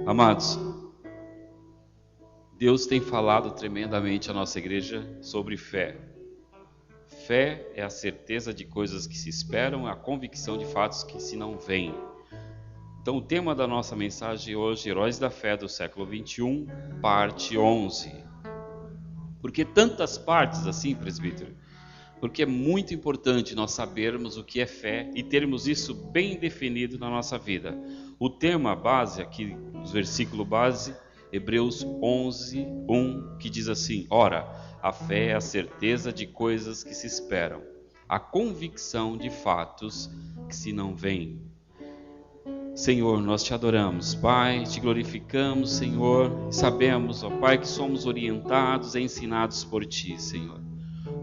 Amados, Deus tem falado tremendamente à nossa igreja sobre fé. Fé é a certeza de coisas que se esperam, a convicção de fatos que se não veem. Então o tema da nossa mensagem hoje, Heróis da Fé do século XXI, parte 11. Por que tantas partes assim, presbítero? Porque é muito importante nós sabermos o que é fé e termos isso bem definido na nossa vida. O tema base aqui, o versículo base, Hebreus 11, 1, que diz assim: Ora, a fé é a certeza de coisas que se esperam, a convicção de fatos que se não veem. Senhor, nós te adoramos, Pai, te glorificamos, Senhor, sabemos, ó Pai, que somos orientados e ensinados por Ti, Senhor.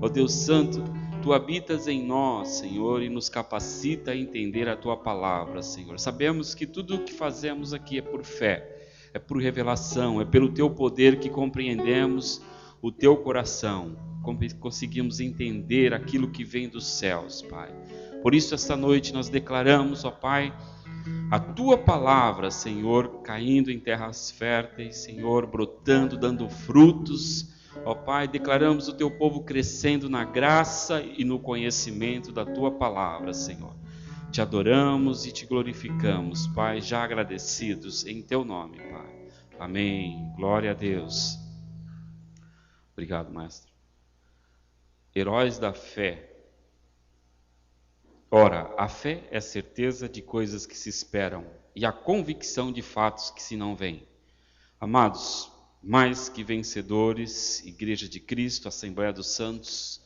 Ó Deus Santo, Tu habitas em nós, Senhor, e nos capacita a entender a Tua palavra, Senhor. Sabemos que tudo o que fazemos aqui é por fé, é por revelação, é pelo Teu poder que compreendemos o Teu coração, conseguimos entender aquilo que vem dos céus, Pai. Por isso, esta noite nós declaramos, ó Pai, a Tua palavra, Senhor, caindo em terras férteis, Senhor, brotando, dando frutos. Ó Pai, declaramos o Teu povo crescendo na graça e no conhecimento da Tua palavra, Senhor. Te adoramos e Te glorificamos, Pai, já agradecidos em Teu nome, Pai. Amém. Glória a Deus. Obrigado, Mestre. Heróis da fé. Ora, a fé é a certeza de coisas que se esperam e a convicção de fatos que se não veem. Amados, mais que vencedores, Igreja de Cristo, Assembleia dos Santos,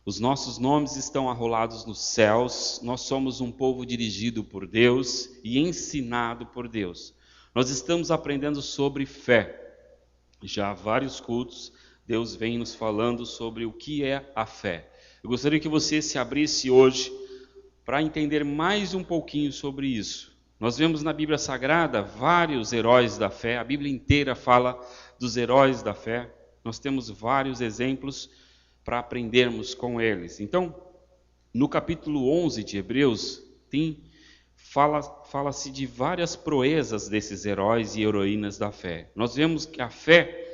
os nossos nomes estão arrolados nos céus, nós somos um povo dirigido por Deus e ensinado por Deus. Nós estamos aprendendo sobre fé. Já há vários cultos, Deus vem nos falando sobre o que é a fé. Eu gostaria que você se abrisse hoje para entender mais um pouquinho sobre isso. Nós vemos na Bíblia Sagrada vários heróis da fé, a Bíblia inteira fala dos heróis da fé, nós temos vários exemplos para aprendermos com eles. Então, no capítulo 11 de Hebreus, fala-se de várias proezas desses heróis e heroínas da fé. Nós vemos que a fé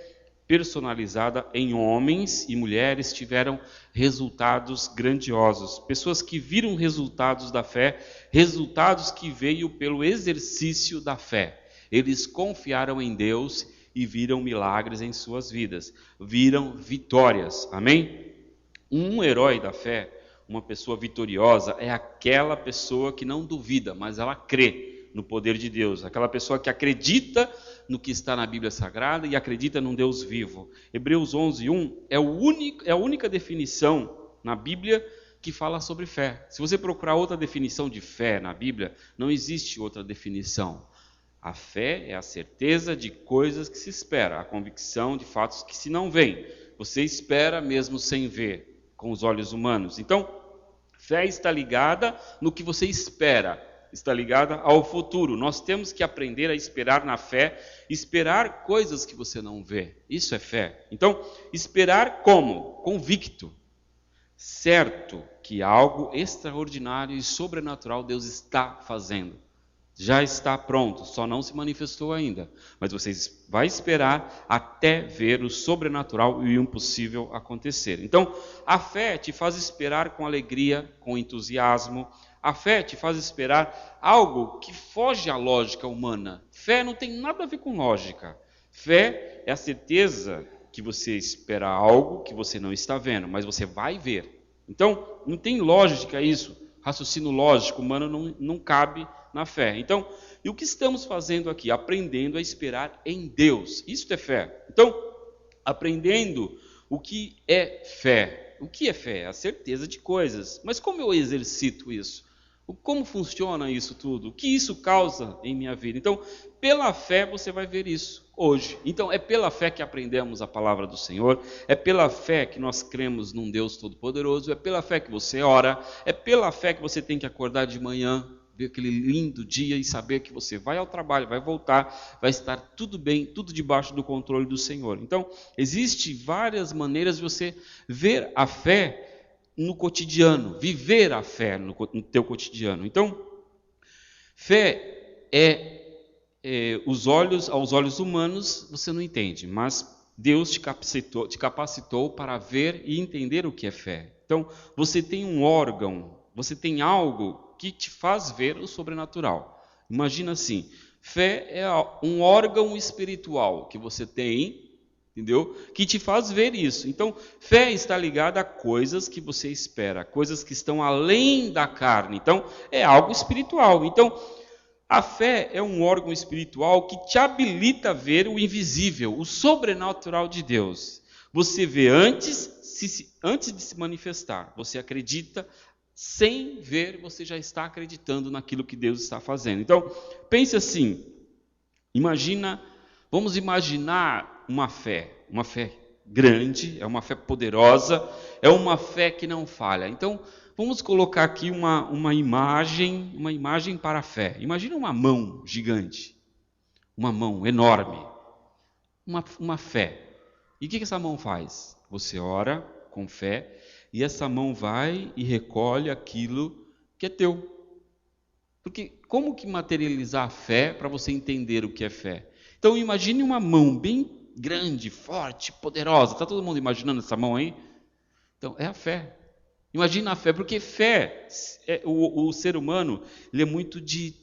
personalizada em homens e mulheres tiveram resultados grandiosos. Pessoas que viram resultados da fé, resultados que veio pelo exercício da fé. Eles confiaram em Deus e viram milagres em suas vidas. Viram vitórias. Amém? Um herói da fé, uma pessoa vitoriosa, é aquela pessoa que não duvida, mas ela crê no poder de Deus. Aquela pessoa que acredita no que está na Bíblia Sagrada e acredita num Deus vivo. Hebreus 11, 1 é a única definição na Bíblia que fala sobre fé. Se você procurar outra definição de fé na Bíblia, não existe outra definição. A fé é a certeza de coisas que se espera, a convicção de fatos que se não veem. Você espera mesmo sem ver, com os olhos humanos. Então, fé está ligada no que você espera, está ligada ao futuro. Nós temos que aprender a esperar na fé, esperar coisas que você não vê. Isso é fé. Então, esperar como? Convicto, certo que algo extraordinário e sobrenatural Deus está fazendo. Já está pronto, só não se manifestou ainda. Mas você vai esperar até ver o sobrenatural e o impossível acontecer. Então, a fé te faz esperar com alegria, com entusiasmo. A fé te faz esperar algo que foge à lógica humana. Fé não tem nada a ver com lógica. Fé é a certeza que você espera algo que você não está vendo, mas você vai ver. Então, não tem lógica isso. Raciocínio lógico humano não cabe na fé. Então, e o que estamos fazendo aqui? Aprendendo a esperar em Deus. Isso é fé. Então, aprendendo o que é fé. O que é fé? A certeza de coisas. Mas como eu exercito isso? Como funciona isso tudo? O que isso causa em minha vida? Então, pela fé você vai ver isso hoje. Então, é pela fé que aprendemos a palavra do Senhor, é pela fé que nós cremos num Deus Todo-Poderoso, é pela fé que você ora, é pela fé que você tem que acordar de manhã, ver aquele lindo dia e saber que você vai ao trabalho, vai voltar, vai estar tudo bem, tudo debaixo do controle do Senhor. Então, existem várias maneiras de você ver a fé no cotidiano, viver a fé no teu cotidiano. Então, fé é aos olhos humanos, você não entende, mas Deus te capacitou para ver e entender o que é fé. Então, você tem um órgão, você tem algo que te faz ver o sobrenatural. Imagina assim, fé é um órgão espiritual que você tem, entendeu? Que te faz ver isso. Então, fé está ligada a coisas que você espera, coisas que estão além da carne. Então, é algo espiritual. Então, a fé é um órgão espiritual que te habilita a ver o invisível, o sobrenatural de Deus. Você vê antes de se manifestar. Você acredita, sem ver, você já está acreditando naquilo que Deus está fazendo. Então, pense assim, vamos imaginar uma fé grande, é uma fé poderosa, é uma fé que não falha. Então, vamos colocar aqui uma imagem para a fé. Imagina uma mão gigante, uma mão enorme, uma fé. E o que essa mão faz? Você ora com fé e essa mão vai e recolhe aquilo que é teu. Porque como que materializar a fé para você entender o que é fé? Então imagine uma mão bem grande, forte, poderosa. Está todo mundo imaginando essa mão aí? Então é a fé. Imagina a fé, porque fé, o ser humano, ele é muito de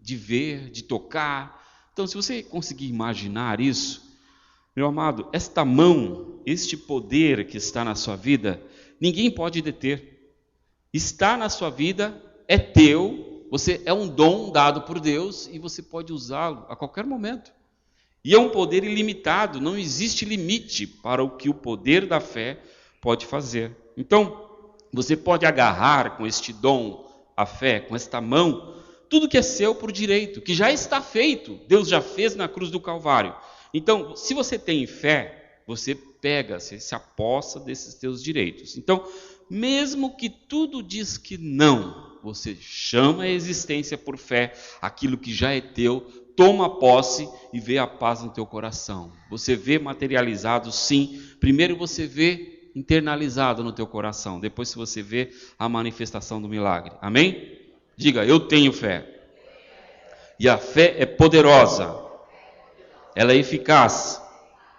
ver, de tocar. Então, se você conseguir imaginar isso, meu amado, esta mão, este poder que está na sua vida, ninguém pode deter. Está na sua vida, é teu, você é um dom dado por Deus e você pode usá-lo a qualquer momento. E é um poder ilimitado, não existe limite para o que o poder da fé pode fazer. Então, você pode agarrar com este dom, a fé, com esta mão, tudo que é seu por direito, que já está feito, Deus já fez na cruz do Calvário. Então, se você tem fé, você pega, você se apossa desses teus direitos. Então, mesmo que tudo diz que não, você chama a existência por fé, aquilo que já é teu, toma posse e vê a paz no teu coração. Você vê materializado, sim. Primeiro você vê internalizado no teu coração. Depois você vê a manifestação do milagre. Amém? Diga, eu tenho fé. E a fé é poderosa. Ela é eficaz.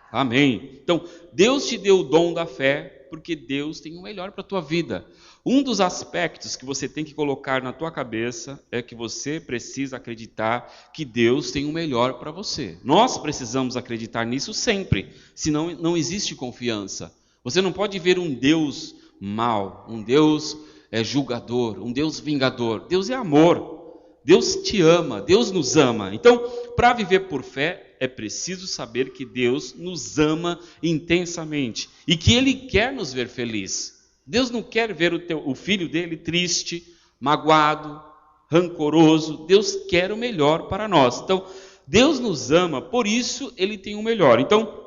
Amém. Então, Deus te deu o dom da fé, porque Deus tem o melhor para a tua vida. Um dos aspectos que você tem que colocar na tua cabeça é que você precisa acreditar que Deus tem o melhor para você. Nós precisamos acreditar nisso sempre, senão não existe confiança. Você não pode ver um Deus mau, um Deus julgador, um Deus vingador. Deus é amor, Deus te ama, Deus nos ama. Então, para viver por fé, é preciso saber que Deus nos ama intensamente e que Ele quer nos ver felizes. Deus não quer ver o filho dele triste, magoado, rancoroso. Deus quer o melhor para nós. Então, Deus nos ama, por isso Ele tem o melhor. Então,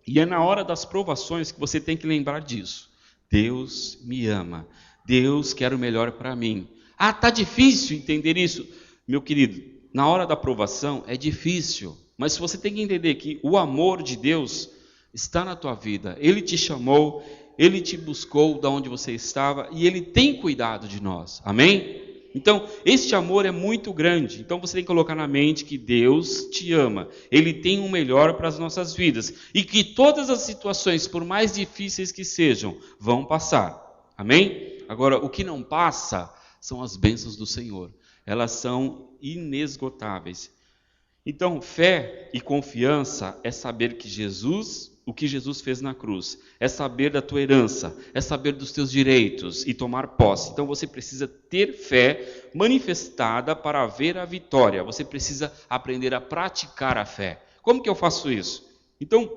e é na hora das provações que você tem que lembrar disso. Deus me ama. Deus quer o melhor para mim. Ah, está difícil entender isso. Meu querido, na hora da provação é difícil. Mas você tem que entender que o amor de Deus está na tua vida. Ele te chamou, Ele te buscou da onde você estava e Ele tem cuidado de nós. Amém? Então, este amor é muito grande. Então, você tem que colocar na mente que Deus te ama. Ele tem o melhor para as nossas vidas. E que todas as situações, por mais difíceis que sejam, vão passar. Amém? Agora, o que não passa são as bênçãos do Senhor. Elas são inesgotáveis. Então, fé e confiança é saber que o que Jesus fez na cruz, é saber da tua herança, é saber dos teus direitos e tomar posse. Então você precisa ter fé manifestada para ver a vitória. Você precisa aprender a praticar a fé. Como que eu faço isso? Então,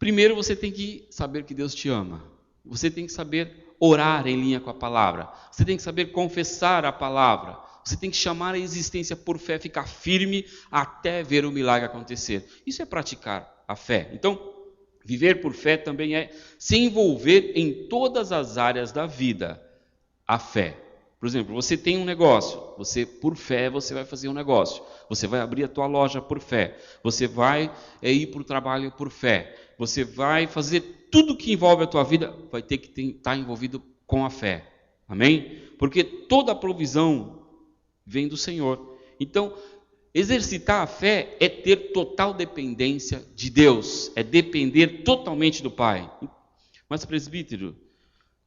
primeiro você tem que saber que Deus te ama. Você tem que saber orar em linha com a palavra. Você tem que saber confessar a palavra. Você tem que chamar a existência por fé, ficar firme até ver o milagre acontecer. Isso é praticar a fé. Então, viver por fé também é se envolver em todas as áreas da vida. A fé. Por exemplo, você tem um negócio. Por fé, você vai fazer um negócio. Você vai abrir a tua loja por fé. Você vai ir para o trabalho por fé. Você vai fazer tudo que envolve a tua vida, vai ter que estar envolvido com a fé. Amém? Porque toda a provisão vem do Senhor. Então, Exercitar a fé é ter total dependência de Deus, é depender totalmente do Pai. Mas, presbítero,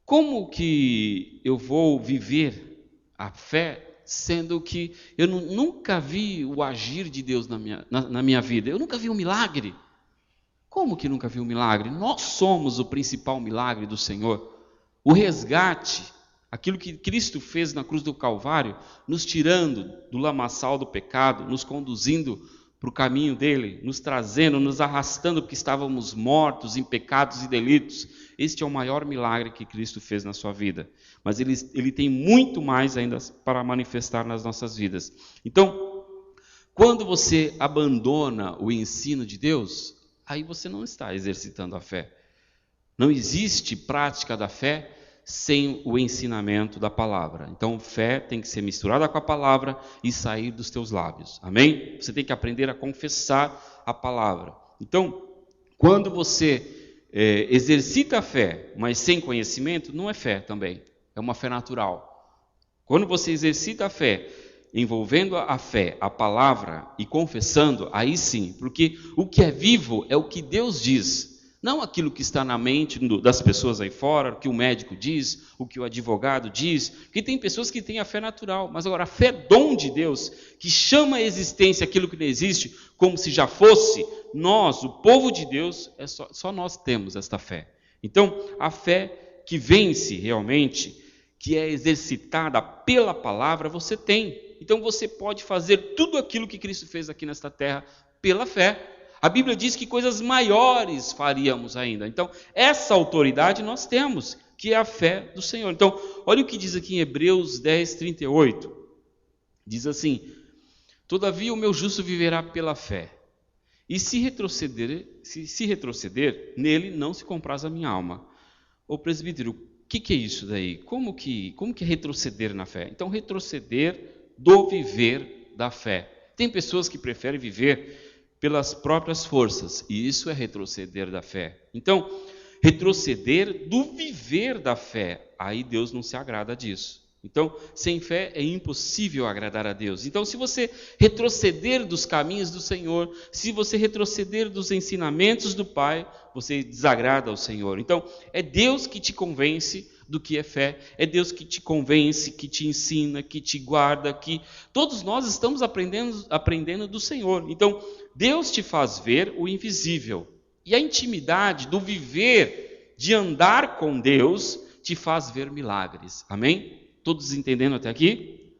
como que eu vou viver a fé sendo que eu nunca vi o agir de Deus na minha vida? Eu nunca vi um milagre. Como que nunca vi um milagre? Nós somos o principal milagre do Senhor. O resgate, aquilo que Cristo fez na cruz do Calvário, nos tirando do lamaçal do pecado, nos conduzindo para o caminho dele, nos trazendo, nos arrastando porque estávamos mortos em pecados e delitos. Este é o maior milagre que Cristo fez na sua vida. Mas ele tem muito mais ainda para manifestar nas nossas vidas. Então, quando você abandona o ensino de Deus, aí você não está exercitando a fé. Não existe prática da fé sem o ensinamento da palavra. Então, fé tem que ser misturada com a palavra e sair dos teus lábios. Amém? Você tem que aprender a confessar a palavra. Então, quando você exercita a fé, mas sem conhecimento, não é fé também. É uma fé natural. Quando você exercita a fé, envolvendo a fé, a palavra e confessando, aí sim, porque o que é vivo é o que Deus diz. Não aquilo que está na mente das pessoas aí fora, o que o médico diz, o que o advogado diz, porque tem pessoas que têm a fé natural, mas agora a fé é dom de Deus, que chama à existência aquilo que não existe, como se já fosse. Nós, o povo de Deus, só nós temos esta fé. Então, a fé que vence realmente, que é exercitada pela palavra, você tem. Então você pode fazer tudo aquilo que Cristo fez aqui nesta terra pela fé. A Bíblia diz que coisas maiores faríamos ainda. Então, essa autoridade nós temos, que é a fé do Senhor. Então, olha o que diz aqui em Hebreus 10, 38. Diz assim: todavia o meu justo viverá pela fé. E se retroceder, nele não se compraz a minha alma. Ô presbítero, o que é isso daí? Como que é retroceder na fé? Então, retroceder do viver da fé. Tem pessoas que preferem viver pelas próprias forças, e isso é retroceder da fé. Então, retroceder do viver da fé, aí Deus não se agrada disso. Então, sem fé é impossível agradar a Deus. Então, se você retroceder dos caminhos do Senhor, se você retroceder dos ensinamentos do Pai, você desagrada ao Senhor. Então, é Deus que te convence do que é fé, é Deus que te convence, que te ensina, que te guarda, que todos nós estamos aprendendo do Senhor. Então, Deus te faz ver o invisível. E a intimidade do viver, de andar com Deus, te faz ver milagres. Amém? Todos entendendo até aqui?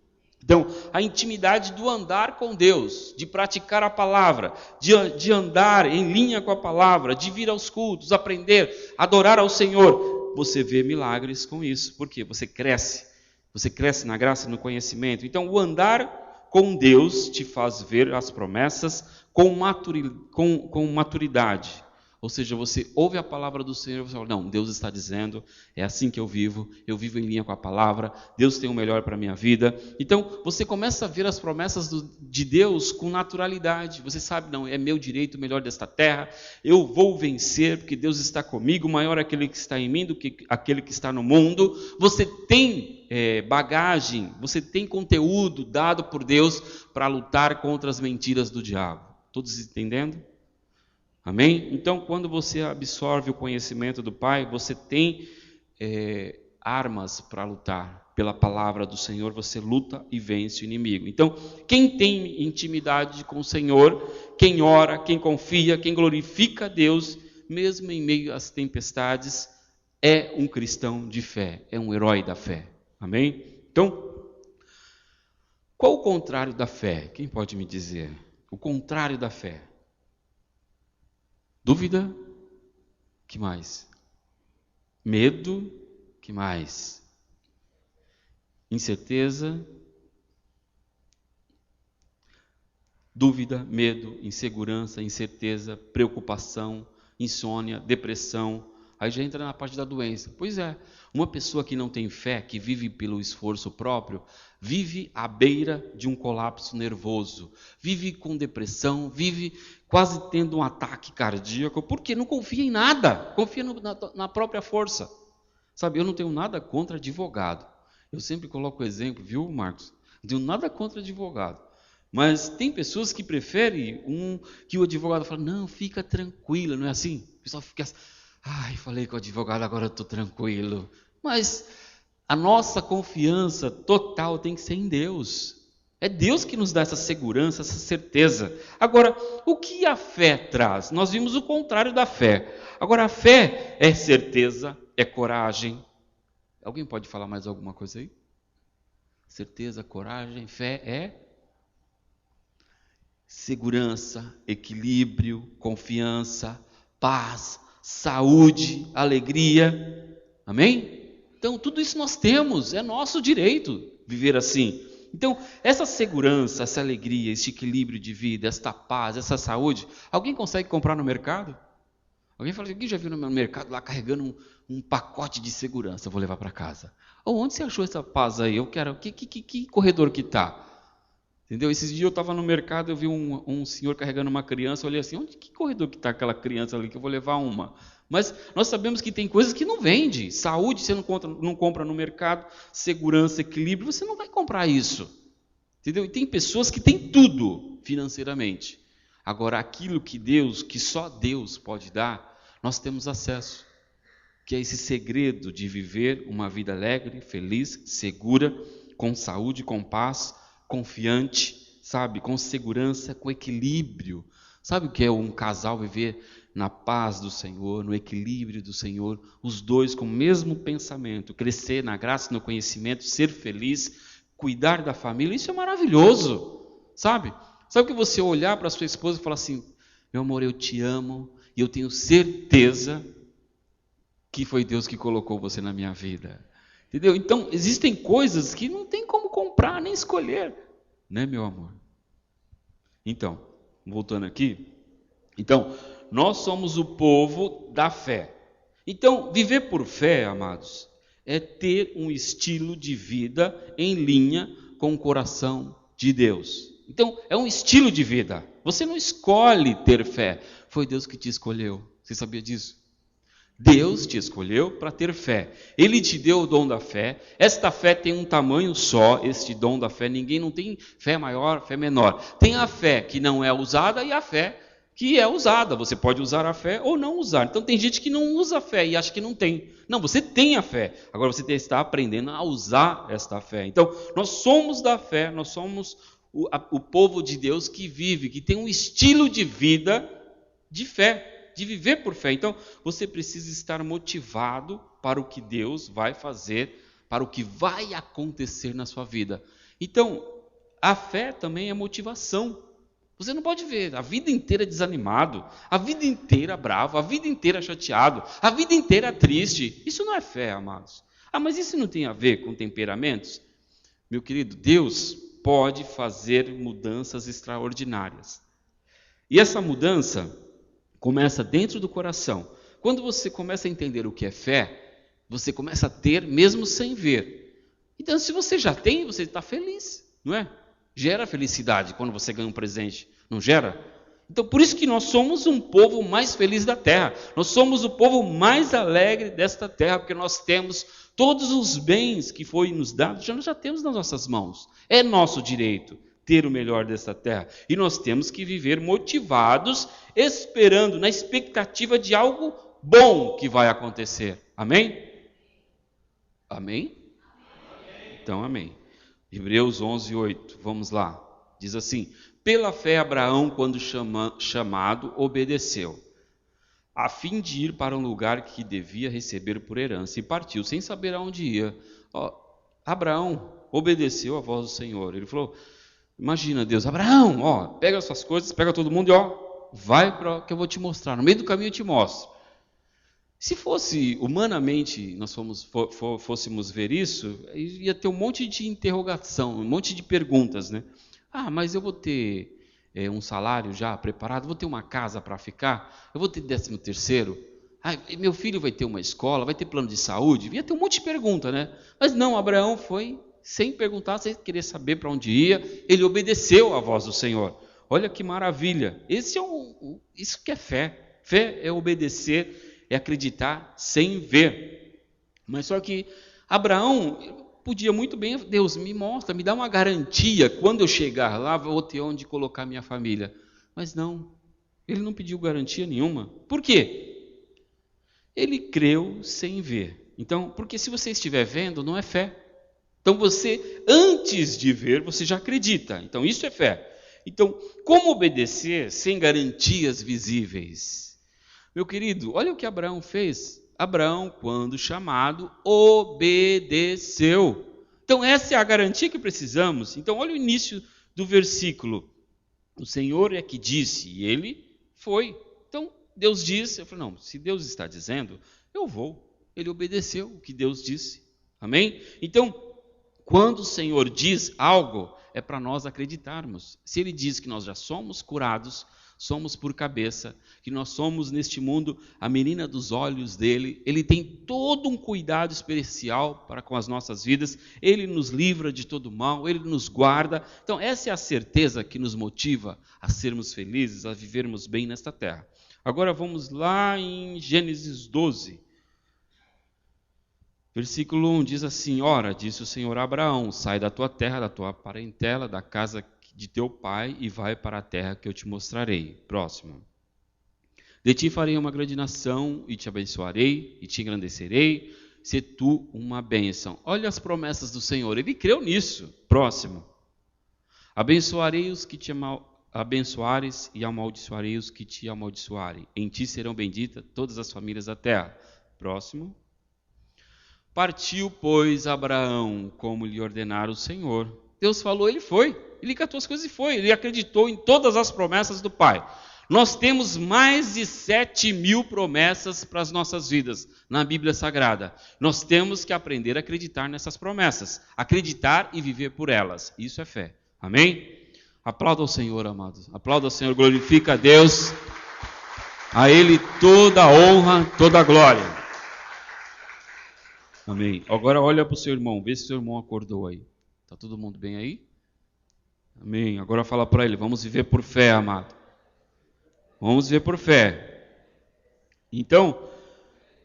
Então, a intimidade do andar com Deus, de praticar a palavra, de andar em linha com a palavra, de vir aos cultos, aprender, adorar ao Senhor, você vê milagres com isso. Por quê? Você cresce na graça e no conhecimento. Então, o andar com Deus te faz ver as promessas com maturidade. Ou seja, você ouve a palavra do Senhor e você fala, não, Deus está dizendo, é assim que eu vivo em linha com a palavra, Deus tem o melhor para a minha vida. Então, você começa a ver as promessas de Deus com naturalidade. Você sabe, não, é meu direito o melhor desta terra, eu vou vencer, porque Deus está comigo, maior é aquele que está em mim do que aquele que está no mundo. Você tem bagagem, você tem conteúdo dado por Deus para lutar contra as mentiras do diabo. Todos entendendo? Amém? Então, quando você absorve o conhecimento do Pai, você tem armas para lutar. Pela palavra do Senhor, você luta e vence o inimigo. Então, quem tem intimidade com o Senhor, quem ora, quem confia, quem glorifica a Deus, mesmo em meio às tempestades, é um cristão de fé, é um herói da fé. Amém? Então, qual o contrário da fé? Quem pode me dizer? O contrário da fé. Dúvida? Que mais? Medo? Que mais? Incerteza? Dúvida, medo, insegurança, incerteza, preocupação, insônia, depressão. Aí já entra na parte da doença. Pois é, uma pessoa que não tem fé, que vive pelo esforço próprio, vive à beira de um colapso nervoso, vive com depressão, vive quase tendo um ataque cardíaco, porque não confia em nada, confia na própria força. Sabe, eu não tenho nada contra advogado. Eu sempre coloco o exemplo, viu, Marcos? Não tenho nada contra advogado. Mas tem pessoas que preferem que o advogado fala, não, fica tranquilo, não é assim? O pessoal fica assim, ai, falei com o advogado, agora eu estou tranquilo. Mas a nossa confiança total tem que ser em Deus. É Deus que nos dá essa segurança, essa certeza. Agora, o que a fé traz? Nós vimos o contrário da fé. Agora, a fé é certeza, é coragem. Alguém pode falar mais alguma coisa aí? Certeza, coragem, fé é segurança, equilíbrio, confiança, paz, saúde, alegria. Amém? Então, tudo isso nós temos, é nosso direito viver assim. Então, essa segurança, essa alegria, esse equilíbrio de vida, esta paz, essa saúde, alguém consegue comprar no mercado? Alguém fala, alguém já viu no mercado lá carregando um pacote de segurança, eu vou levar para casa. Ou onde você achou essa paz aí? Eu quero, que corredor que está? Entendeu? Esses dias eu estava no mercado, eu vi um senhor carregando uma criança, eu olhei assim, que corredor que está aquela criança ali que eu vou levar uma? Mas nós sabemos que tem coisas que não vende. Saúde você não compra no mercado, segurança, equilíbrio, você não vai comprar isso. Entendeu? E tem pessoas que têm tudo financeiramente. Agora, aquilo que só Deus pode dar, nós temos acesso. Que é esse segredo de viver uma vida alegre, feliz, segura, com saúde, com paz, confiante, sabe? Com segurança, com equilíbrio. Sabe o que é um casal viver na paz do Senhor, no equilíbrio do Senhor, os dois com o mesmo pensamento, crescer na graça e no conhecimento, ser feliz, cuidar da família, isso é maravilhoso, sabe? Sabe que você olhar para a sua esposa e falar assim, meu amor, eu te amo e eu tenho certeza que foi Deus que colocou você na minha vida. Entendeu? Então, existem coisas que não tem como comprar, nem escolher, né, meu amor? Então, voltando aqui, então, nós somos o povo da fé. Então, viver por fé, amados, é ter um estilo de vida em linha com o coração de Deus. Então, é um estilo de vida. Você não escolhe ter fé. Foi Deus que te escolheu. Você sabia disso? Deus te escolheu para ter fé. Ele te deu o dom da fé. Esta fé tem um tamanho só, este dom da fé. Ninguém não tem fé maior, fé menor. Tem a fé que não é usada e a fé que é usada. Você pode usar a fé ou não usar. Então tem gente que não usa a fé e acha que não tem. Não, você tem a fé. Agora você está aprendendo a usar esta fé. Então nós somos da fé, nós somos o povo de Deus que vive, que tem um estilo de vida de fé. De viver por fé. Então, você precisa estar motivado para o que Deus vai fazer, para o que vai acontecer na sua vida. Então, a fé também é motivação. Você não pode ver a vida inteira desanimado, a vida inteira bravo, a vida inteira chateado, a vida inteira triste. Isso não é fé, amados. Ah, mas isso não tem a ver com temperamentos? Meu querido, Deus pode fazer mudanças extraordinárias. E essa mudança começa dentro do coração. Quando você começa a entender o que é fé, você começa a ter mesmo sem ver. Então, se você já tem, você está feliz, não é? Gera felicidade quando você ganha um presente, não gera? Então, por isso que nós somos um povo mais feliz da terra. Nós somos o povo mais alegre desta terra, porque nós temos todos os bens que foi nos dados, nós já temos nas nossas mãos. É nosso direito ter o melhor desta terra. E nós temos que viver motivados, esperando, na expectativa de algo bom que vai acontecer. Amém? Amém? Então, amém. Hebreus 11, 8. Vamos lá. Diz assim, pela fé Abraão, quando chamado, obedeceu, a fim de ir para um lugar que devia receber por herança, e partiu, sem saber aonde ia. Abraão obedeceu à voz do Senhor. Ele falou, imagina Deus, Abraão, pega as suas coisas, pega todo mundo e vai para que eu vou te mostrar. No meio do caminho eu te mostro. Se fosse humanamente, nós fôssemos ver isso, ia ter um monte de interrogação, um monte de perguntas, né? Ah, mas eu vou ter um salário já preparado, vou ter uma casa para ficar, eu vou ter 13º, meu filho vai ter uma escola, vai ter plano de saúde, ia ter um monte de pergunta, né? Mas não, Abraão foi sem perguntar, sem querer saber para onde ia, ele obedeceu à voz do Senhor. Olha que maravilha, isso que é fé. Fé é obedecer, é acreditar sem ver. Mas só que Abraão, podia muito bem, Deus, me mostra, me dá uma garantia, quando eu chegar lá, vou ter onde colocar minha família. Mas não, ele não pediu garantia nenhuma. Por quê? Ele creu sem ver. Então, porque se você estiver vendo, não é fé. Então você, antes de ver, você já acredita. Então isso é fé. Então, como obedecer sem garantias visíveis? Meu querido, olha o que Abraão fez. Abraão, quando chamado, obedeceu. Então essa é a garantia que precisamos. Então olha o início do versículo. O Senhor é que disse, e ele foi. Então Deus disse, eu falei, não, se Deus está dizendo, eu vou. Ele obedeceu o que Deus disse. Amém? Então, quando o Senhor diz algo, é para nós acreditarmos. Se Ele diz que nós já somos curados, somos por cabeça, que nós somos neste mundo a menina dos olhos dele, Ele tem todo um cuidado especial para com as nossas vidas, Ele nos livra de todo mal, Ele nos guarda. Então essa é a certeza que nos motiva a sermos felizes, a vivermos bem nesta terra. Agora vamos lá em Gênesis 12. Versículo 1 diz assim, ora, disse o Senhor a Abraão, sai da tua terra, da tua parentela, da casa de teu pai e vai para a terra que eu te mostrarei. Próximo. De ti farei uma grande nação e te abençoarei e te engrandecerei, se tu uma bênção. Olha as promessas do Senhor, ele creu nisso. Próximo. Abençoarei os que te abençoares e amaldiçoarei os que te amaldiçoarem. Em ti serão benditas todas as famílias da terra. Próximo. Partiu, pois, Abraão, como lhe ordenara o Senhor. Deus falou, ele foi. Ele catou as coisas e foi. Ele acreditou em todas as promessas do Pai. Nós temos mais de 7.000 promessas para as nossas vidas na Bíblia Sagrada. Nós temos que aprender a acreditar nessas promessas. Acreditar e viver por elas. Isso é fé. Amém? Aplauda ao Senhor, amados. Aplauda ao Senhor, glorifica a Deus. A Ele toda a honra, toda a glória. Amém. Agora olha para o seu irmão, vê se o seu irmão acordou aí. Está todo mundo bem aí? Amém. Agora fala para ele, vamos viver por fé, amado. Vamos viver por fé. Então,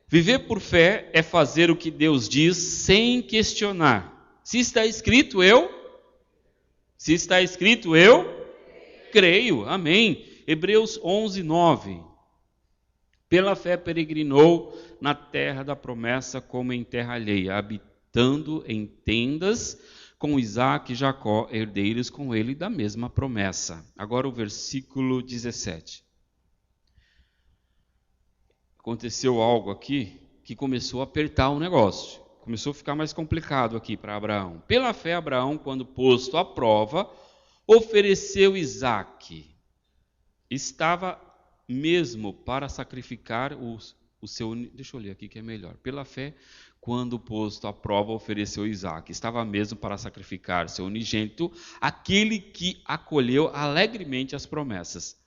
viver por fé é fazer o que Deus diz sem questionar. Se está escrito, eu creio. Amém. Hebreus 11, 9. Pela fé peregrinou na terra da promessa como em terra alheia, habitando em tendas com Isaac e Jacó, herdeiros com ele da mesma promessa. Agora o versículo 17. Aconteceu algo aqui que começou a apertar o negócio. Começou a ficar mais complicado aqui para Abraão. Pela fé, Abraão, quando posto à prova, ofereceu Isaac. Estava mesmo para sacrificar o seu... Deixa eu ler aqui que é melhor. Pela fé, quando posto à prova, ofereceu Isaac. Estava mesmo para sacrificar seu unigênito, aquele que acolheu alegremente as promessas.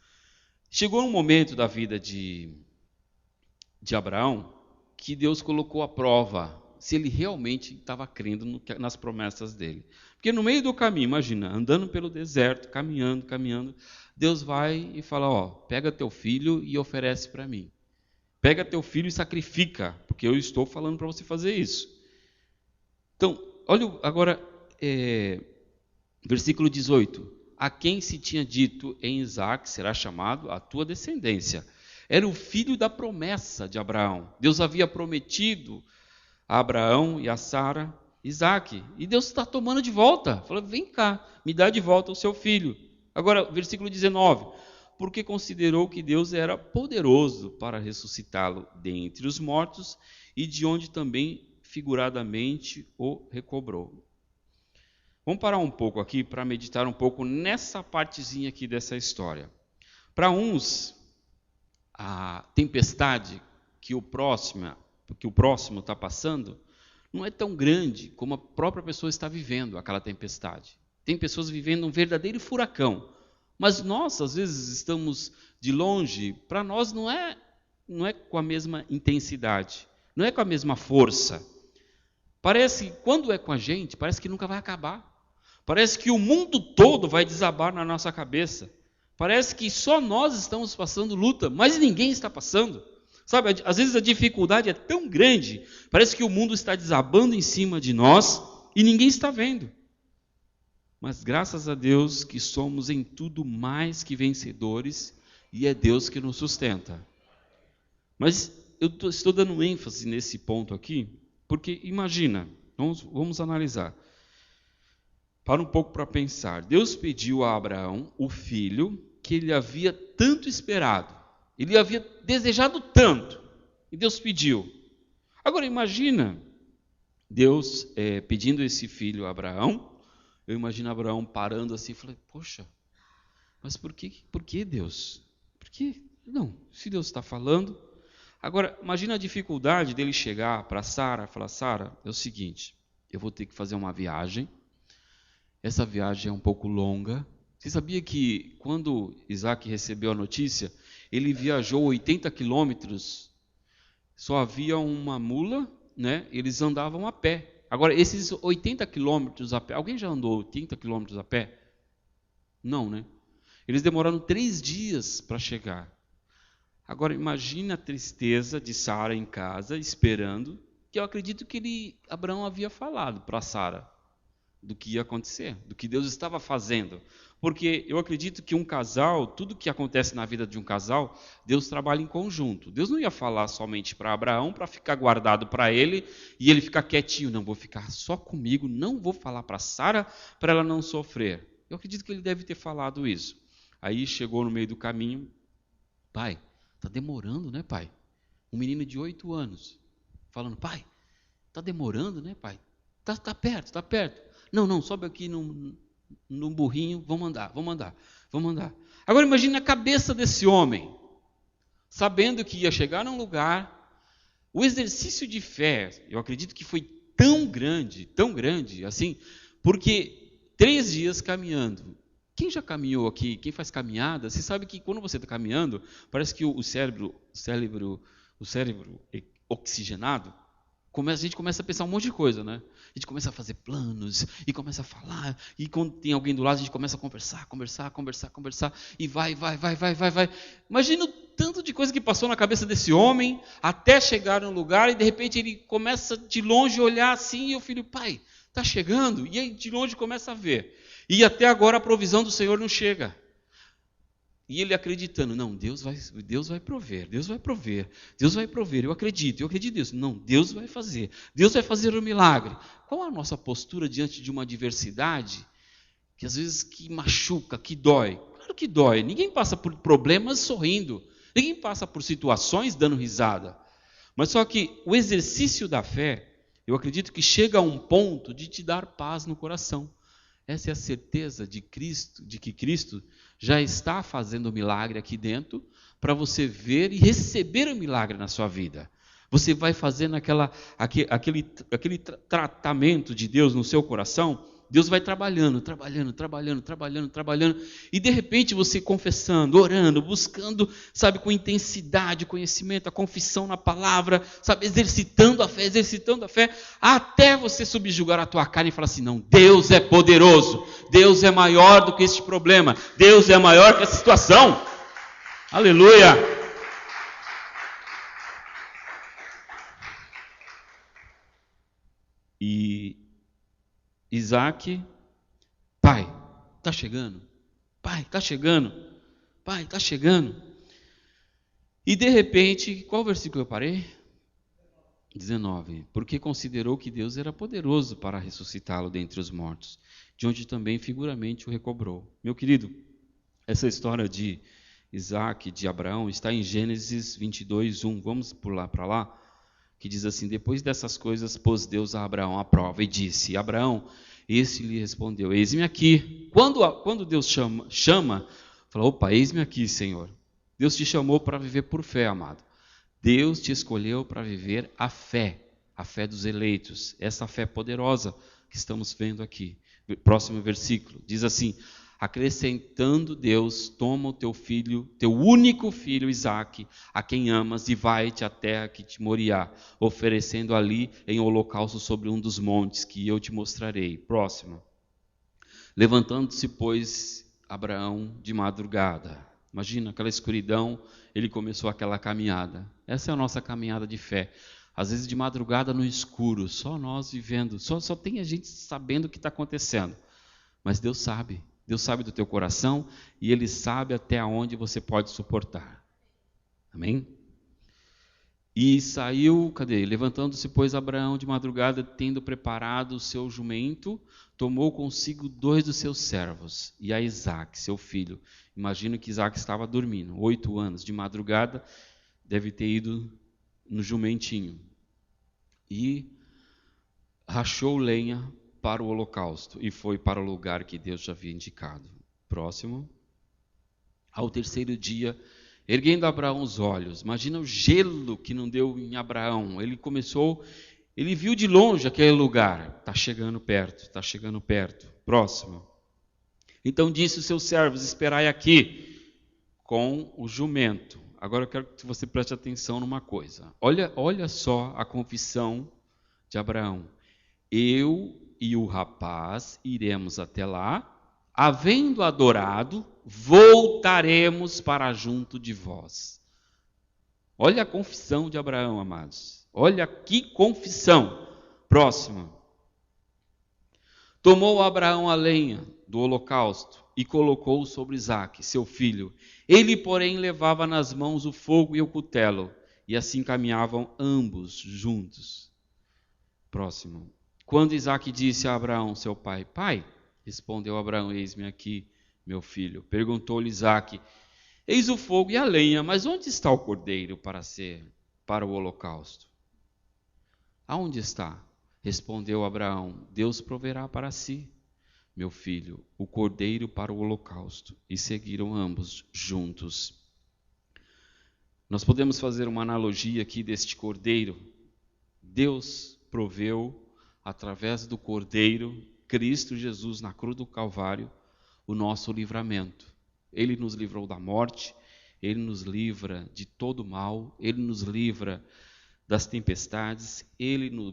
Chegou um momento da vida de Abraão que Deus colocou à prova se ele realmente estava crendo nas promessas dele. Porque no meio do caminho, imagina, andando pelo deserto, caminhando, Deus vai e fala, ó, pega teu filho e oferece para mim. Pega teu filho e sacrifica, porque eu estou falando para você fazer isso. Então, olha agora, versículo 18. A quem se tinha dito em Isaac será chamado a tua descendência. Era o filho da promessa de Abraão. Deus havia prometido a Abraão e a Sara Isaac. E Deus está tomando de volta. Falou, vem cá, me dá de volta o seu filho. Agora, versículo 19. Porque considerou que Deus era poderoso para ressuscitá-lo dentre os mortos e de onde também figuradamente o recobrou. Vamos parar um pouco aqui para meditar um pouco nessa partezinha aqui dessa história. Para uns, a tempestade que o próximo está passando não é tão grande como a própria pessoa está vivendo aquela tempestade. Tem pessoas vivendo um verdadeiro furacão. Mas nós, às vezes, estamos de longe, para nós não é com a mesma intensidade, não é com a mesma força. Parece, quando é com a gente, parece que nunca vai acabar. Parece que o mundo todo vai desabar na nossa cabeça. Parece que só nós estamos passando luta, mas ninguém está passando. Sabe, às vezes a dificuldade é tão grande, parece que o mundo está desabando em cima de nós e ninguém está vendo. Mas graças a Deus que somos em tudo mais que vencedores, e é Deus que nos sustenta. Mas eu estou dando ênfase nesse ponto aqui, porque imagina, vamos analisar. Para um pouco para pensar. Deus pediu a Abraão o filho que ele havia tanto esperado. Ele havia desejado tanto. E Deus pediu. Agora imagina Deus pedindo esse filho a Abraão. Eu imagino Abraão parando assim e falei, poxa, mas por que Deus? Por que? Não, se Deus está falando. Agora, imagina a dificuldade dele chegar para Sara e falar, Sara, é o seguinte, eu vou ter que fazer uma viagem. Essa viagem é um pouco longa. Você sabia que quando Isaac recebeu a notícia, ele viajou 80 quilômetros, só havia uma mula, né? Eles andavam a pé. Agora, esses 80 quilômetros a pé, alguém já andou 80 quilômetros a pé? Não, né? Eles demoraram 3 dias para chegar. Agora, imagine a tristeza de Sara em casa, esperando, que eu acredito que Abraão havia falado para Sara do que ia acontecer, do que Deus estava fazendo. Porque eu acredito que um casal, tudo que acontece na vida de um casal, Deus trabalha em conjunto. Deus não ia falar somente para Abraão, para ficar guardado para ele, e ele ficar quietinho. Não, vou ficar só comigo, não vou falar para Sara, para ela não sofrer. Eu acredito que ele deve ter falado isso. Aí chegou no meio do caminho, pai, está demorando, né, pai? Um menino de 8 anos, falando, pai, está demorando, né, pai? Está perto, está perto. Não, sobe aqui no burrinho, vamos andar. Agora imagine a cabeça desse homem, sabendo que ia chegar num lugar, o exercício de fé, eu acredito que foi tão grande, assim, porque 3 dias caminhando. Quem já caminhou aqui, quem faz caminhada, você sabe que quando você está caminhando, parece que o cérebro oxigenado, a gente começa a pensar um monte de coisa, né? A gente começa a fazer planos, e começa a falar, e quando tem alguém do lado, a gente começa a conversar, e vai. Imagina o tanto de coisa que passou na cabeça desse homem, até chegar num lugar, e de repente ele começa de longe a olhar assim, e o filho, pai, está chegando, e aí de longe começa a ver. E até agora a provisão do Senhor não chega. E ele acreditando, não, Deus vai prover. Eu acredito nisso. Não, Deus vai fazer o milagre. Qual a nossa postura diante de uma adversidade que às vezes que machuca, que dói? Claro que dói. Ninguém passa por problemas sorrindo. Ninguém passa por situações dando risada. Mas só que o exercício da fé, eu acredito que chega a um ponto de te dar paz no coração. Essa é a certeza de que Cristo já está fazendo o milagre aqui dentro, para você ver e receber o milagre na sua vida. Você vai fazendo aquele tratamento de Deus no seu coração, Deus vai trabalhando, e de repente você confessando, orando, buscando, sabe, com intensidade, conhecimento, a confissão na palavra, sabe, exercitando a fé, até você subjugar a tua carne e falar assim, não, Deus é poderoso, Deus é maior do que este problema, Deus é maior que essa situação. Aleluia! E Isaac, pai, está chegando. E de repente, qual versículo eu parei? 19. Porque considerou que Deus era poderoso para ressuscitá-lo dentre os mortos, de onde também figuramente o recobrou. Meu querido, essa história de Isaac, de Abraão, está em Gênesis 22, 1. Vamos pular para lá. Que diz assim, depois dessas coisas pôs Deus a Abraão à prova e disse, Abraão, esse lhe respondeu, eis-me aqui. Quando Deus chama, fala, opa, eis-me aqui, Senhor. Deus te chamou para viver por fé, amado. Deus te escolheu para viver a fé dos eleitos, essa fé poderosa que estamos vendo aqui. Próximo versículo, diz assim, acrescentando Deus, toma o teu filho, teu único filho Isaque, a quem amas, e vai-te à terra que te Moriá, oferecendo ali em holocausto sobre um dos montes que eu te mostrarei. Próximo. Levantando-se, pois, Abraão de madrugada. Imagina aquela escuridão, ele começou aquela caminhada. Essa é a nossa caminhada de fé. Às vezes de madrugada no escuro, só nós vivendo, só tem a gente sabendo o que está acontecendo. Mas Deus sabe do teu coração e Ele sabe até onde você pode suportar. Amém? E saiu, levantando-se, pois, Abraão de madrugada, tendo preparado o seu jumento, tomou consigo 2 dos seus servos e a Isaque, seu filho. Imagino que Isaque estava dormindo, 8 anos, de madrugada, deve ter ido no jumentinho. E rachou lenha para o holocausto e foi para o lugar que Deus já havia indicado. Próximo. Ao terceiro dia, erguendo Abraão os olhos, imagina o gelo que não deu em Abraão. Ele viu de longe aquele lugar. Está chegando perto. Próximo. Então disse os seus servos: esperai aqui com o jumento. Agora eu quero que você preste atenção numa coisa. Olha só a confissão de Abraão. Eu e o rapaz iremos até lá, havendo adorado, voltaremos para junto de vós. Olha a confissão de Abraão, amados. Olha que confissão. Próximo. Tomou Abraão a lenha do holocausto e colocou sobre Isaque, seu filho. Ele, porém, levava nas mãos o fogo e o cutelo, e assim caminhavam ambos juntos. Próximo. Quando Isaque disse a Abraão, seu pai: Pai, respondeu Abraão: eis-me aqui, meu filho. Perguntou-lhe Isaque: eis o fogo e a lenha, mas onde está o cordeiro para o holocausto? Aonde está? Respondeu Abraão: Deus proverá para si, meu filho, o cordeiro para o holocausto. E seguiram ambos juntos. Nós podemos fazer uma analogia aqui deste cordeiro. Deus proveu, através do cordeiro, Cristo Jesus na cruz do Calvário, o nosso livramento. Ele nos livrou da morte, Ele nos livra de todo mal, Ele nos livra das tempestades, Ele nos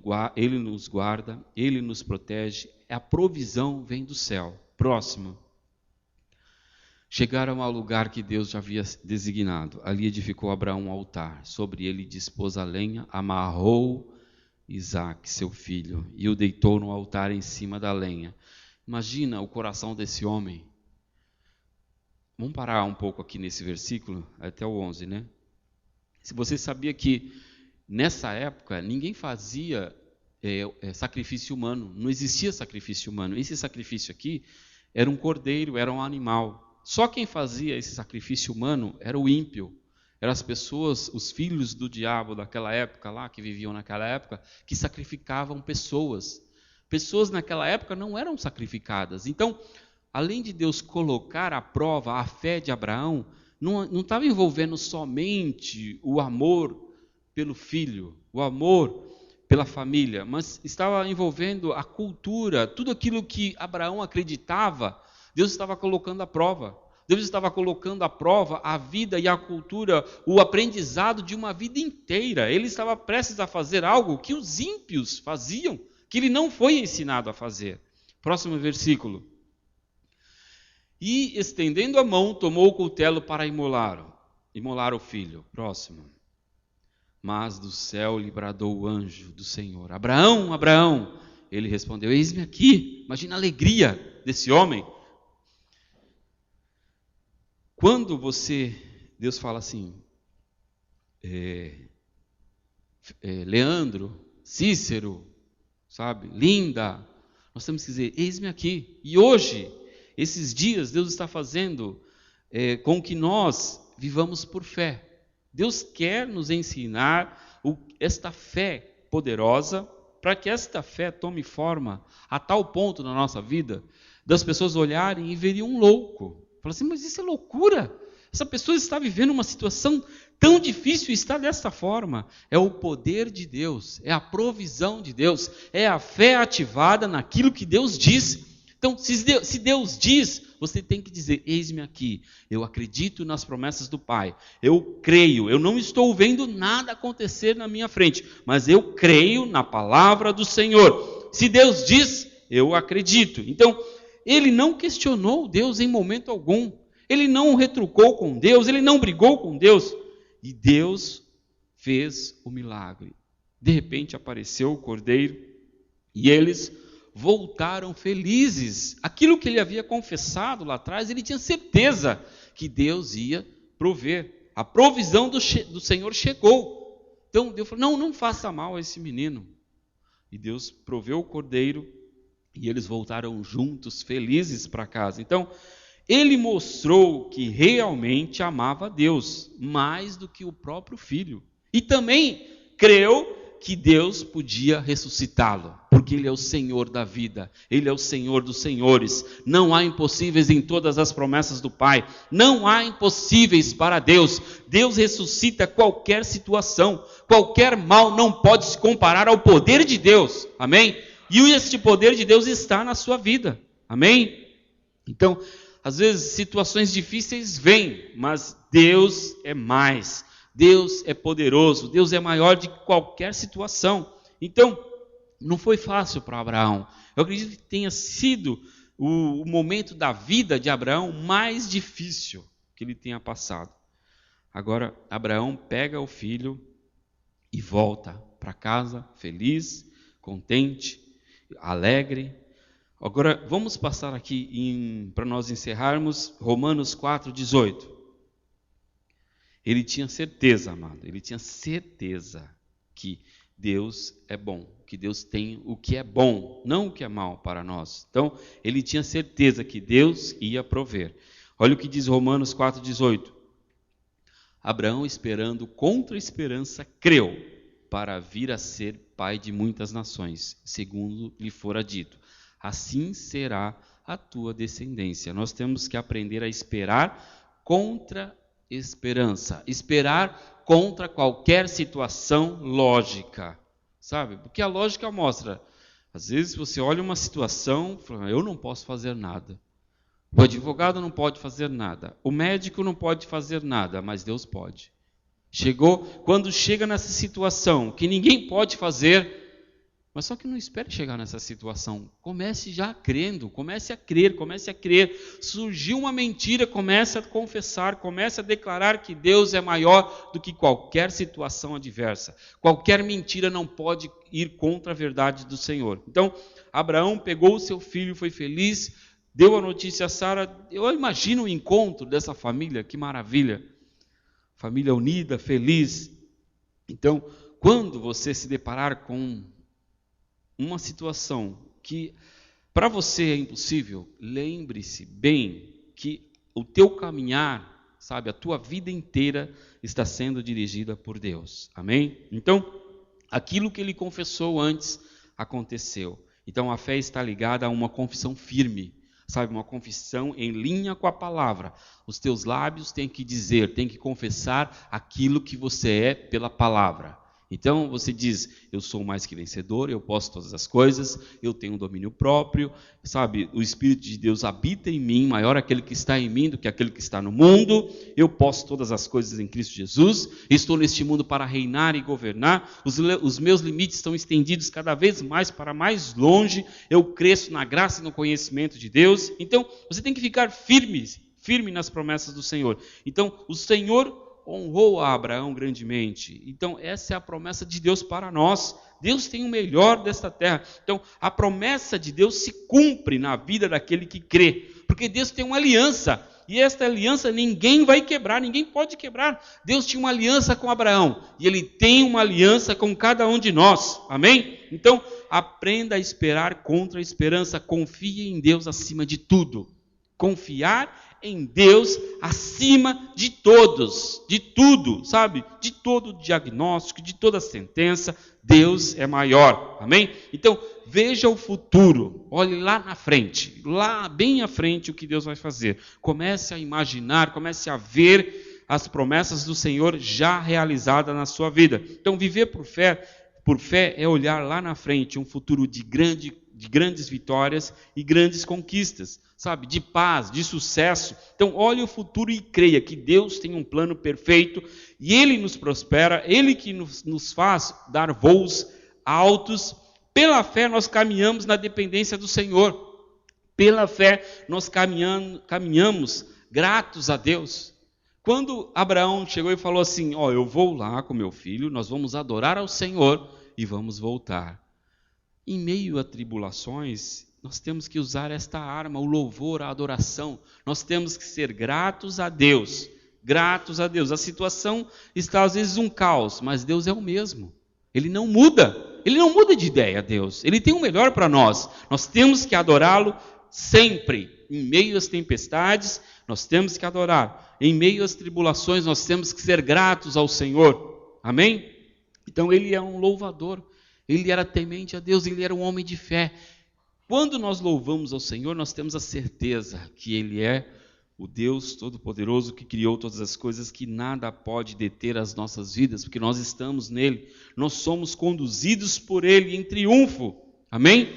guarda, Ele nos protege. A provisão vem do céu. Próximo. Chegaram ao lugar que Deus já havia designado. Ali edificou Abraão um altar. Sobre ele dispôs a lenha, amarrou Isaque, seu filho, e o deitou no altar em cima da lenha. Imagina o coração desse homem. Vamos parar um pouco aqui nesse versículo, até o 11, né? Se você sabia que nessa época ninguém fazia sacrifício humano, não existia sacrifício humano. Esse sacrifício aqui era um cordeiro, era um animal. Só quem fazia esse sacrifício humano era o ímpio. Eram as pessoas, os filhos do diabo daquela época lá, que viviam naquela época, que sacrificavam pessoas. Pessoas naquela época não eram sacrificadas. Então, além de Deus colocar à prova a fé de Abraão, não estava envolvendo somente o amor pelo filho, o amor pela família, mas estava envolvendo a cultura, tudo aquilo que Abraão acreditava, Deus estava colocando à prova. Deus estava colocando à prova a vida e a cultura, o aprendizado de uma vida inteira. Ele estava prestes a fazer algo que os ímpios faziam, que ele não foi ensinado a fazer. Próximo versículo. E, estendendo a mão, tomou o cutelo para imolar o filho. Próximo. Mas do céu lhe bradou o anjo do Senhor: Abraão, Abraão. Ele respondeu: eis-me aqui. Imagina a alegria desse homem. Quando Deus fala assim, Leandro, Cícero, sabe, Linda, nós temos que dizer: eis-me aqui. E hoje, esses dias, Deus está fazendo com que nós vivamos por fé. Deus quer nos ensinar esta fé poderosa, para que esta fé tome forma a tal ponto na nossa vida, das pessoas olharem e verem um louco. Fala assim: mas isso é loucura. Essa pessoa está vivendo uma situação tão difícil e está dessa forma. É o poder de Deus, é a provisão de Deus, é a fé ativada naquilo que Deus diz. Então, se Deus diz, você tem que dizer: eis-me aqui, eu acredito nas promessas do Pai, eu creio, eu não estou vendo nada acontecer na minha frente, mas eu creio na palavra do Senhor. Se Deus diz, eu acredito. Então, ele não questionou Deus em momento algum, ele não retrucou com Deus, ele não brigou com Deus, e Deus fez o milagre. De repente apareceu o cordeiro e eles voltaram felizes. Aquilo que ele havia confessado lá atrás, ele tinha certeza que Deus ia prover. A provisão do Senhor chegou. Então Deus falou, não faça mal a esse menino. E Deus proveu o cordeiro e eles voltaram juntos, felizes para casa. Então, ele mostrou que realmente amava a Deus, mais do que o próprio filho. E também creu que Deus podia ressuscitá-lo, porque Ele é o Senhor da vida, Ele é o Senhor dos senhores. Não há impossíveis em todas as promessas do Pai, não há impossíveis para Deus. Deus ressuscita qualquer situação, qualquer mal não pode se comparar ao poder de Deus, amém? E este poder de Deus está na sua vida, amém? Então, às vezes situações difíceis vêm, mas Deus é mais. Deus é poderoso, Deus é maior de qualquer situação. Então, não foi fácil para Abraão. Eu acredito que tenha sido o momento da vida de Abraão mais difícil que ele tenha passado. Agora, Abraão pega o filho e volta para casa feliz, contente, alegre. Agora, vamos passar aqui para nós encerrarmos Romanos 4:18. Ele tinha certeza, amado, ele tinha certeza que Deus é bom, que Deus tem o que é bom, não o que é mal para nós. Então, ele tinha certeza que Deus ia prover. Olha o que diz Romanos 4:18. Abraão, esperando contra a esperança, creu para vir a ser pai de muitas nações, segundo lhe fora dito. Assim será a tua descendência. Nós temos que aprender a esperar contra esperança, esperar contra qualquer situação lógica, sabe? Porque a lógica mostra, às vezes você olha uma situação, fala, eu não posso fazer nada. O advogado não pode fazer nada, o médico não pode fazer nada, mas Deus pode. Quando chega nessa situação que ninguém pode fazer, mas só que não espere chegar nessa situação. Comece já crendo, comece a crer. Surgiu uma mentira, comece a confessar, comece a declarar que Deus é maior do que qualquer situação adversa. Qualquer mentira não pode ir contra a verdade do Senhor. Então, Abraão pegou o seu filho, foi feliz, deu a notícia a Sara. Eu imagino o encontro dessa família, que maravilha. Família unida, feliz. Então, quando você se deparar com uma situação que para você é impossível, lembre-se bem que o teu caminhar, sabe, a tua vida inteira está sendo dirigida por Deus. Amém? Então, aquilo que ele confessou antes aconteceu. Então, a fé está ligada a uma confissão firme, sabe, uma confissão em linha com a palavra. Os teus lábios têm que dizer, têm que confessar aquilo que você é pela palavra. Então você diz, eu sou mais que vencedor, eu posso todas as coisas, eu tenho um domínio próprio, sabe, o Espírito de Deus habita em mim, maior aquele que está em mim do que aquele que está no mundo, eu posso todas as coisas em Cristo Jesus, estou neste mundo para reinar e governar, os meus limites estão estendidos cada vez mais para mais longe, eu cresço na graça e no conhecimento de Deus. Então você tem que ficar firme nas promessas do Senhor. Então o Senhor honrou a Abraão grandemente. Então, essa é a promessa de Deus para nós. Deus tem o melhor desta terra. Então, a promessa de Deus se cumpre na vida daquele que crê. Porque Deus tem uma aliança. E esta aliança ninguém vai quebrar, ninguém pode quebrar. Deus tinha uma aliança com Abraão. E Ele tem uma aliança com cada um de nós. Amém? Então, aprenda a esperar contra a esperança. Confie em Deus acima de tudo. Confiar em Deus acima de todos, de tudo, sabe? De todo diagnóstico, de toda sentença, Deus é maior, amém? Então, veja o futuro, olhe lá na frente, lá bem à frente o que Deus vai fazer. Comece a imaginar, comece a ver as promessas do Senhor já realizadas na sua vida. Então, viver por fé é olhar lá na frente um futuro de grandes vitórias e grandes conquistas, sabe, de paz, de sucesso. Então, olhe o futuro e creia que Deus tem um plano perfeito e Ele nos prospera, Ele que nos faz dar voos altos. Pela fé nós caminhamos na dependência do Senhor. Pela fé nós caminhamos gratos a Deus. Quando Abraão chegou e falou assim, eu vou lá com meu filho, nós vamos adorar ao Senhor, e vamos voltar. Em meio a tribulações, nós temos que usar esta arma, o louvor, a adoração. Nós temos que ser gratos a Deus. Gratos a Deus. A situação está às vezes um caos, mas Deus é o mesmo. Ele não muda. Ele não muda de ideia, Deus. Ele tem o melhor para nós. Nós temos que adorá-lo sempre. Em meio às tempestades, nós temos que adorar. Em meio às tribulações, nós temos que ser gratos ao Senhor. Amém? Então, ele é um louvador. Ele era temente a Deus, ele era um homem de fé. Quando nós louvamos ao Senhor, nós temos a certeza que Ele é o Deus Todo-Poderoso que criou todas as coisas, que nada pode deter as nossas vidas, porque nós estamos nele, nós somos conduzidos por Ele em triunfo. Amém?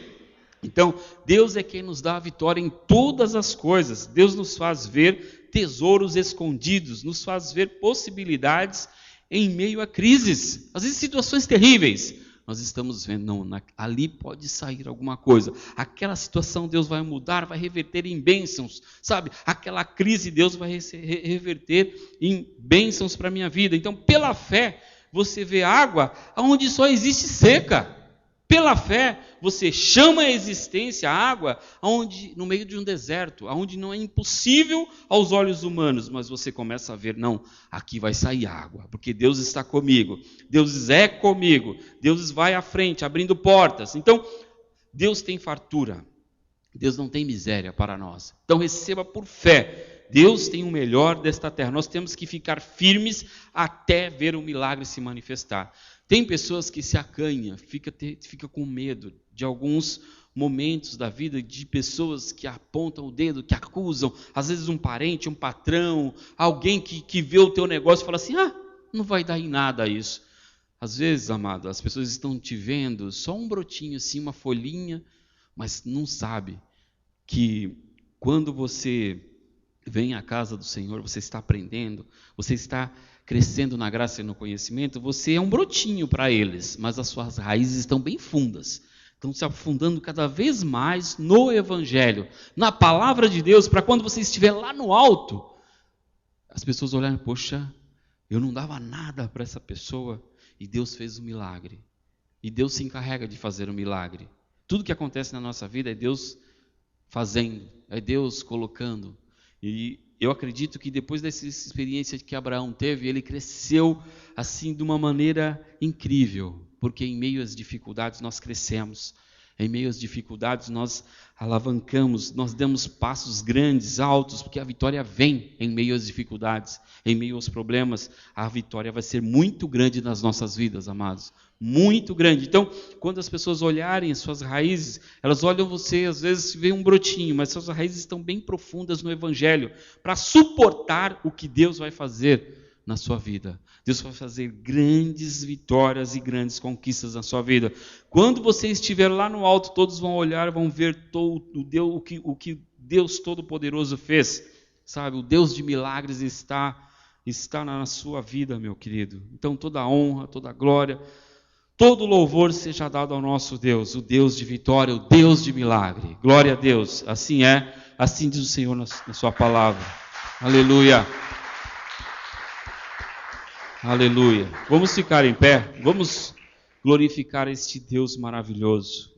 Então, Deus é quem nos dá a vitória em todas as coisas. Deus nos faz ver tesouros escondidos, nos faz ver possibilidades em meio a crises, às vezes situações terríveis. Nós estamos vendo, não, ali pode sair alguma coisa. Aquela situação Deus vai mudar, vai reverter em bênçãos, sabe? Aquela crise Deus vai reverter em bênçãos para a minha vida. Então, pela fé, você vê água onde só existe seca. Pela fé, você chama a existência a água onde, no meio de um deserto, onde não é impossível aos olhos humanos, mas você começa a ver, não, aqui vai sair água, porque Deus está comigo, Deus é comigo, Deus vai à frente, abrindo portas. Então, Deus tem fartura, Deus não tem miséria para nós. Então, receba por fé. Deus tem o melhor desta terra. Nós temos que ficar firmes até ver o milagre se manifestar. Tem pessoas que se acanham, fica com medo de alguns momentos da vida, de pessoas que apontam o dedo, que acusam, às vezes um parente, um patrão, alguém que vê o teu negócio e fala assim, não vai dar em nada isso. Às vezes, amado, as pessoas estão te vendo, só um brotinho assim, uma folhinha, mas não sabe que quando você vem à casa do Senhor, você está aprendendo, você está crescendo na graça e no conhecimento, você é um brotinho para eles, mas as suas raízes estão bem fundas. Estão se afundando cada vez mais no Evangelho, na palavra de Deus, para quando você estiver lá no alto, as pessoas olharem, poxa, eu não dava nada para essa pessoa, e Deus fez um milagre. E Deus se encarrega de fazer um milagre. Tudo que acontece na nossa vida é Deus fazendo, é Deus colocando. E eu acredito que depois dessa experiência que Abraão teve, ele cresceu assim de uma maneira incrível, porque em meio às dificuldades nós crescemos, em meio às dificuldades nós alavancamos, nós damos passos grandes, altos, porque a vitória vem em meio às dificuldades, em meio aos problemas, a vitória vai ser muito grande nas nossas vidas, amados, muito grande. Então, quando as pessoas olharem as suas raízes, elas olham você, às vezes vê um brotinho, mas suas raízes estão bem profundas no Evangelho, para suportar o que Deus vai fazer na sua vida. Deus vai fazer grandes vitórias e grandes conquistas na sua vida. Quando você estiver lá no alto, todos vão olhar, vão ver o que Deus Todo-Poderoso fez. Sabe, o Deus de milagres está na sua vida, meu querido. Então, toda a honra, toda a glória, todo louvor seja dado ao nosso Deus, o Deus de vitória, o Deus de milagre. Glória a Deus. Assim é, assim diz o Senhor na sua palavra. Aleluia. Aleluia. Vamos ficar em pé, vamos glorificar este Deus maravilhoso,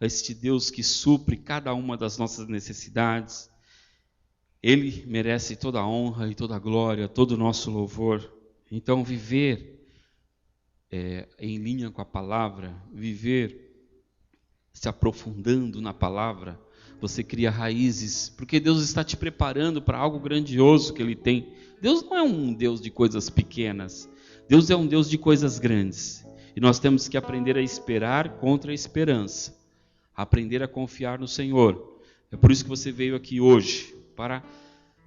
este Deus que supre cada uma das nossas necessidades. Ele merece toda a honra e toda a glória, todo o nosso louvor. Então, viver em linha com a palavra, viver se aprofundando na palavra, você cria raízes, porque Deus está te preparando para algo grandioso que Ele tem. Deus não é um Deus de coisas pequenas, Deus é um Deus de coisas grandes. E nós temos que aprender a esperar contra a esperança, aprender a confiar no Senhor. É por isso que você veio aqui hoje, para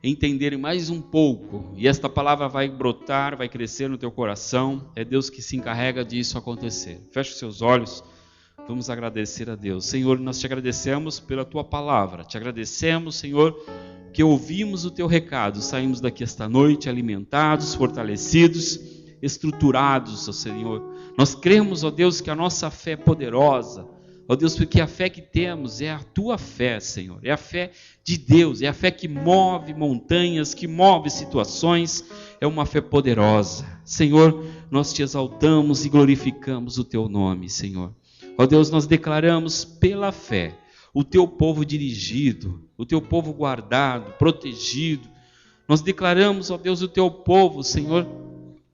entender mais um pouco. E esta palavra vai brotar, vai crescer no teu coração. É Deus que se encarrega disso acontecer. Feche os seus olhos. Vamos agradecer a Deus. Senhor, nós te agradecemos pela tua palavra. Te agradecemos, Senhor, que ouvimos o teu recado. Saímos daqui esta noite alimentados, fortalecidos, estruturados, ó Senhor. Nós cremos, ó Deus, que a nossa fé é poderosa. Ó Deus, porque a fé que temos é a tua fé, Senhor. É a fé de Deus, é a fé que move montanhas, que move situações. É uma fé poderosa. Senhor, nós te exaltamos e glorificamos o teu nome, Senhor. Ó Deus, nós declaramos pela fé o teu povo dirigido, o teu povo guardado, protegido. Nós declaramos, ó Deus, o teu povo, Senhor,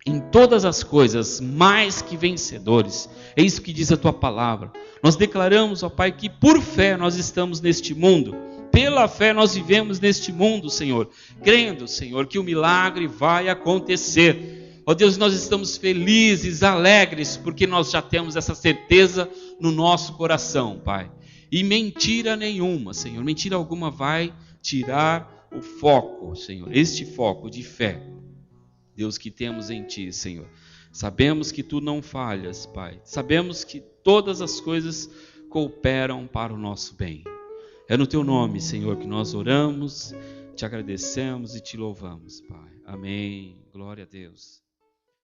em todas as coisas, mais que vencedores. É isso que diz a tua palavra. Nós declaramos, ó Pai, que por fé nós estamos neste mundo. Pela fé nós vivemos neste mundo, Senhor. Crendo, Senhor, que o milagre vai acontecer. Ó Deus, nós estamos felizes, alegres, porque nós já temos essa certeza no nosso coração, Pai. E mentira nenhuma, Senhor, mentira alguma vai tirar o foco, Senhor, este foco de fé, Deus, que temos em Ti, Senhor. Sabemos que Tu não falhas, Pai. Sabemos que todas as coisas cooperam para o nosso bem. É no Teu nome, Senhor, que nós oramos, Te agradecemos e Te louvamos, Pai. Amém. Glória a Deus.